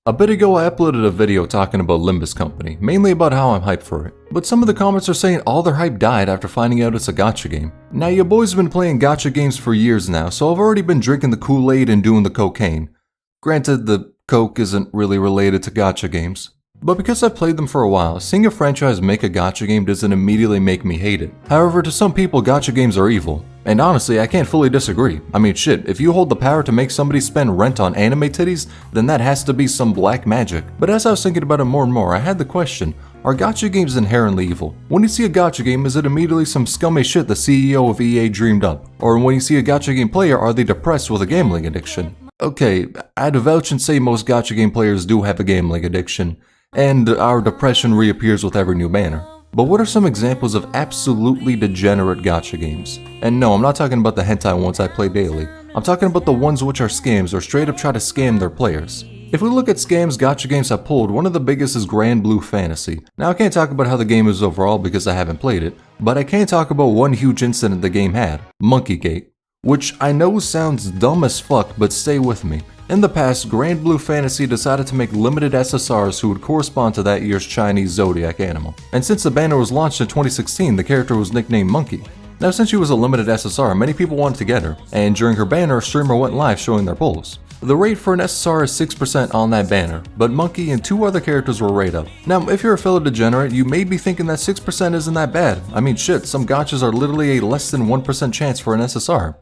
A bit ago I uploaded a video talking about Limbus company, mainly about how I'm hyped for it. But some of the comments are saying all their hype died after finding out it's a gacha game. Now your boys have been playing gacha games for years now, so I've already been drinking the Kool-Aid and doing the cocaine. Granted, the coke isn't really related to gacha games. But because I've played them for a while, seeing a franchise make a gacha game doesn't immediately make me hate it. However, to some people, gacha games are evil. And honestly, I can't fully disagree. I mean shit, if you hold the power to make somebody spend rent on anime titties, then that has to be some black magic. But as I was thinking about it more and more, I had the question, are gacha games inherently evil? When you see a gacha game, is it immediately some scummy shit the CEO of EA dreamed up? Or when you see a gacha game player, are they depressed with a gambling addiction? Okay, I'd vouch and say most gacha game players do have a gambling addiction, and our depression reappears with every new banner. But what are some examples of absolutely degenerate gacha games? And no, I'm not talking about the hentai ones I play daily. I'm talking about the ones which are scams or straight up try to scam their players. If we look at scams gacha games have pulled, one of the biggest is Grand Blue Fantasy. Now I can't talk about how the game is overall because I haven't played it, but I can talk about one huge incident the game had, Monkeygate. Which I know sounds dumb as fuck, but stay with me. In the past, Grand Blue Fantasy decided to make limited SSRs who would correspond to that year's Chinese zodiac animal. And since the banner was launched in 2016, the character was nicknamed Monkey. Now since she was a limited SSR, many people wanted to get her, and during her banner, a streamer went live showing their pulls. The rate for an SSR is 6% on that banner, but Monkey and 2 other characters were rate up. Now, if you're a fellow degenerate, you may be thinking that 6% isn't that bad. I mean shit, some gachas are literally a less than 1% chance for an SSR.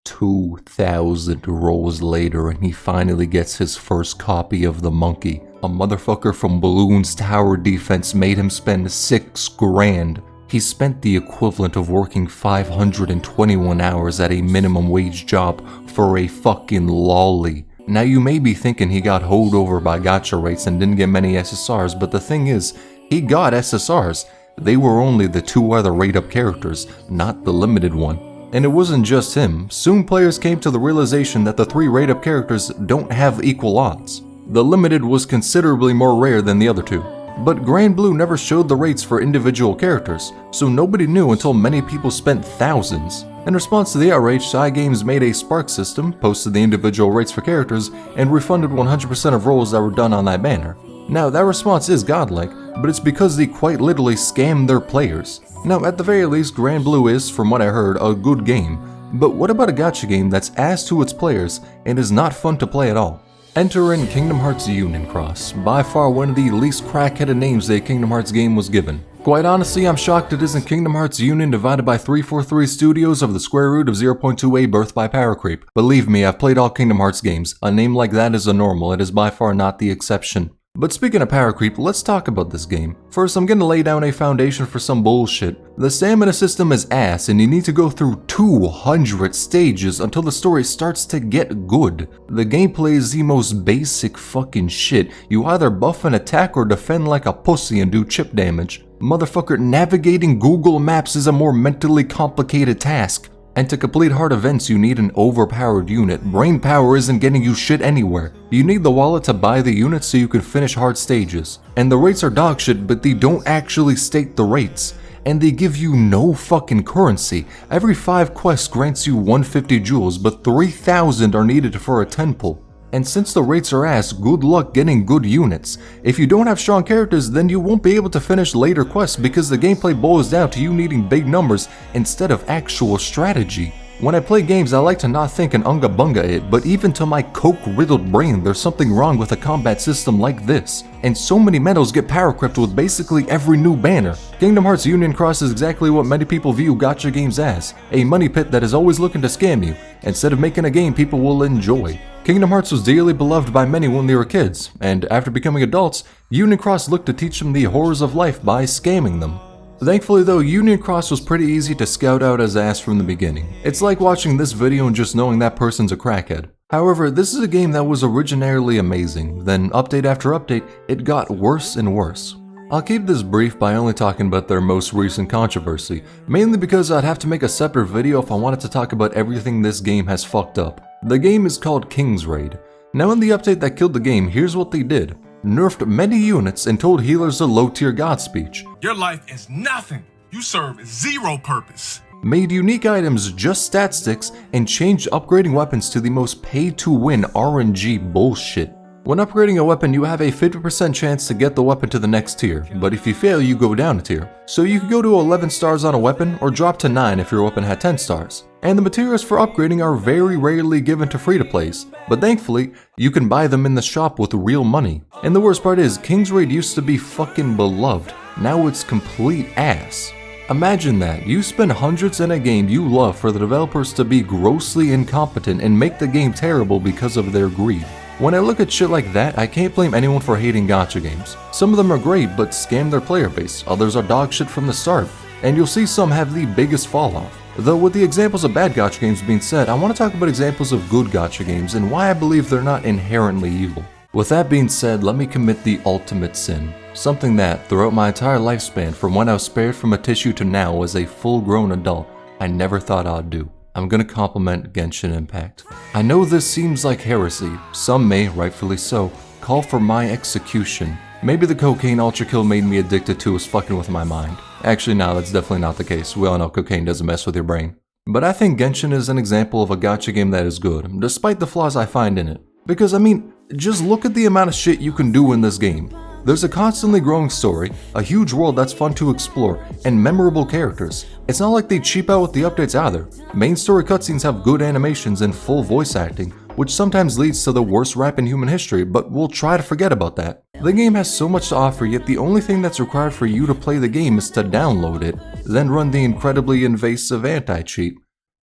2,000 rolls later and he finally gets his first copy of the monkey. A motherfucker from Balloon's tower defense made him spend 6 grand. He spent the equivalent of working 521 hours at a minimum wage job for a fucking lolly. Now you may be thinking he got hoed over by gacha rates and didn't get many SSRs, but the thing is, he got SSRs. They were only the 2 other rate up characters, not the limited one. And it wasn't just him. Soon players came to the realization that the 3 rate-up characters don't have equal odds. The limited was considerably more rare than the other 2. But Grand Blue never showed the rates for individual characters, so nobody knew until many people spent thousands. In response to the outrage, Cygames made a Spark system, posted the individual rates for characters, and refunded 100% of rolls that were done on that banner. Now that response is godlike, but it's because they quite literally scammed their players. Now, at the very least, Grand Blue is, from what I heard, a good game. But what about a gacha game that's ass to its players and is not fun to play at all? Enter in Kingdom Hearts Union Cross, by far one of the least crackheaded names a Kingdom Hearts game was given. Quite honestly, I'm shocked it isn't Kingdom Hearts Union divided by 343 studios over the square root of 0.28 birth by power creep. Believe me, I've played all Kingdom Hearts games. A name like that is a normal, it is by far not the exception. But speaking of power creep, let's talk about this game. First, I'm gonna lay down a foundation for some bullshit. The stamina system is ass and you need to go through 200 stages until the story starts to get good. The gameplay is the most basic fucking shit. You either buff an attack or defend like a pussy and do chip damage. Motherfucker, navigating Google Maps is a more mentally complicated task. And to complete hard events, you need an overpowered unit. Brain power isn't getting you shit anywhere. You need the wallet to buy the units so you can finish hard stages. And the rates are dog shit, but they don't actually state the rates. And they give you no fucking currency. Every 5 quests grants you 150 jewels, but 3,000 are needed for a 10 pull. And since the rates are ass, good luck getting good units. If you don't have strong characters, then you won't be able to finish later quests because the gameplay boils down to you needing big numbers instead of actual strategy. When I play games, I like to not think and unga bunga it, but even to my coke-riddled brain, there's something wrong with a combat system like this. And so many medals get power crept with basically every new banner. Kingdom Hearts Union Cross is exactly what many people view gacha games as, a money pit that is always looking to scam you, instead of making a game people will enjoy. Kingdom Hearts was dearly beloved by many when they were kids, and after becoming adults, Union Cross looked to teach them the horrors of life by scamming them. Thankfully though, Union Cross was pretty easy to scout out as ass from the beginning. It's like watching this video and just knowing that person's a crackhead. However, this is a game that was originally amazing, then update after update, it got worse and worse. I'll keep this brief by only talking about their most recent controversy, mainly because I'd have to make a separate video if I wanted to talk about everything this game has fucked up. The game is called King's Raid. Now in the update that killed the game, here's what they did. Nerfed many units and told healers a low-tier god speech. Your life is nothing. You serve zero purpose. Made unique items just stat sticks and changed upgrading weapons to the most pay-to-win RNG bullshit. When upgrading a weapon, you have a 50% chance to get the weapon to the next tier, but if you fail, you go down a tier. So you could go to 11 stars on a weapon, or drop to 9 if your weapon had 10 stars. And the materials for upgrading are very rarely given to free-to-plays, but thankfully, you can buy them in the shop with real money. And the worst part is, King's Raid used to be fucking beloved. Now it's complete ass. Imagine that, you spend hundreds in a game you love for the developers to be grossly incompetent and make the game terrible because of their greed. When I look at shit like that, I can't blame anyone for hating gacha games. Some of them are great, but scam their player base, others are dog shit from the start, and you'll see some have the biggest fall off. Though with the examples of bad gacha games being said, I want to talk about examples of good gacha games and why I believe they're not inherently evil. With that being said, let me commit the ultimate sin. Something that, throughout my entire lifespan, from when I was spared from a tissue to now as a full-grown adult, I never thought I'd do. I'm gonna compliment Genshin Impact. I know this seems like heresy, some may, rightfully so, call for my execution. Maybe the cocaine ultra kill made me addicted to was fucking with my mind. Actually no, that's definitely not the case, we all know cocaine doesn't mess with your brain. But I think Genshin is an example of a gacha game that is good, despite the flaws I find in it. Because I mean, just look at the amount of shit you can do in this game. There's a constantly growing story, a huge world that's fun to explore, and memorable characters. It's not like they cheap out with the updates either. Main story cutscenes have good animations and full voice acting, which sometimes leads to the worst rap in human history, but we'll try to forget about that. The game has so much to offer, yet the only thing that's required for you to play the game is to download it, then run the incredibly invasive anti-cheat.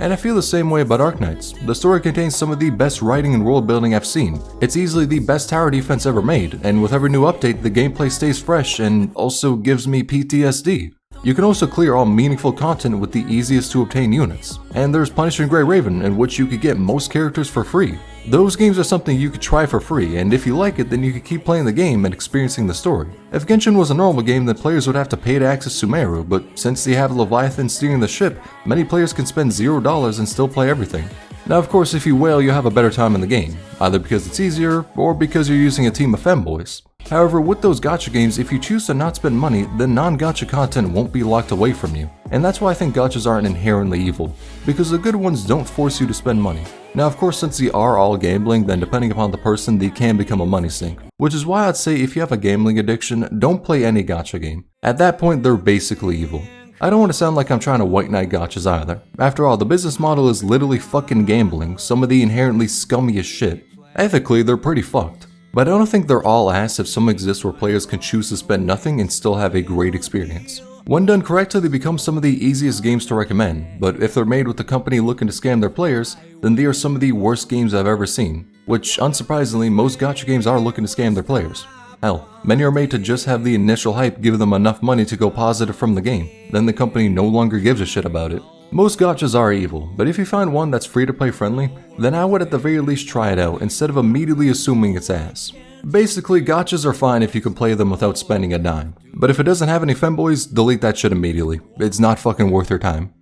And I feel the same way about Arknights. The story contains some of the best writing and world building I've seen. It's easily the best tower defense ever made, and with every new update, the gameplay stays fresh and also gives me PTSD. You can also clear all meaningful content with the easiest to obtain units. And there's Punisher and Grey Raven, in which you could get most characters for free. Those games are something you could try for free, and if you like it, then you could keep playing the game and experiencing the story. If Genshin was a normal game, then players would have to pay to access Sumeru, but since they have Leviathan steering the ship, many players can spend $0 and still play everything. Now of course, if you whale, you'll have a better time in the game, either because it's easier, or because you're using a team of femboys. However, with those gacha games, if you choose to not spend money, then non-gacha content won't be locked away from you. And that's why I think gachas aren't inherently evil, because the good ones don't force you to spend money. Now of course, since they are all gambling, then depending upon the person, they can become a money sink. Which is why I'd say if you have a gambling addiction, don't play any gacha game. At that point, they're basically evil. I don't want to sound like I'm trying to white knight gachas either. After all, the business model is literally fucking gambling, some of the inherently scummiest shit. Ethically, they're pretty fucked. But I don't think they're all ass if some exist where players can choose to spend nothing and still have a great experience. When done correctly, they become some of the easiest games to recommend, but if they're made with the company looking to scam their players, then they are some of the worst games I've ever seen, which unsurprisingly, most gacha games are looking to scam their players. Hell, many are made to just have the initial hype give them enough money to go positive from the game, then the company no longer gives a shit about it. Most gachas are evil, but if you find one that's free to play friendly, then I would at the very least try it out instead of immediately assuming it's ass. Basically, gachas are fine if you can play them without spending a dime, but if it doesn't have any femboys, delete that shit immediately. It's not fucking worth your time.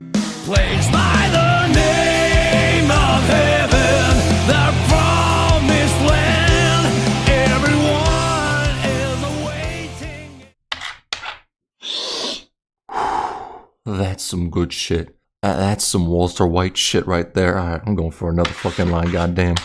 Placed by the name of heaven, the promised land, everyone is awaiting. That's some good shit. That's some Walter White shit right there. Alright, I'm going for another fucking line, goddamn.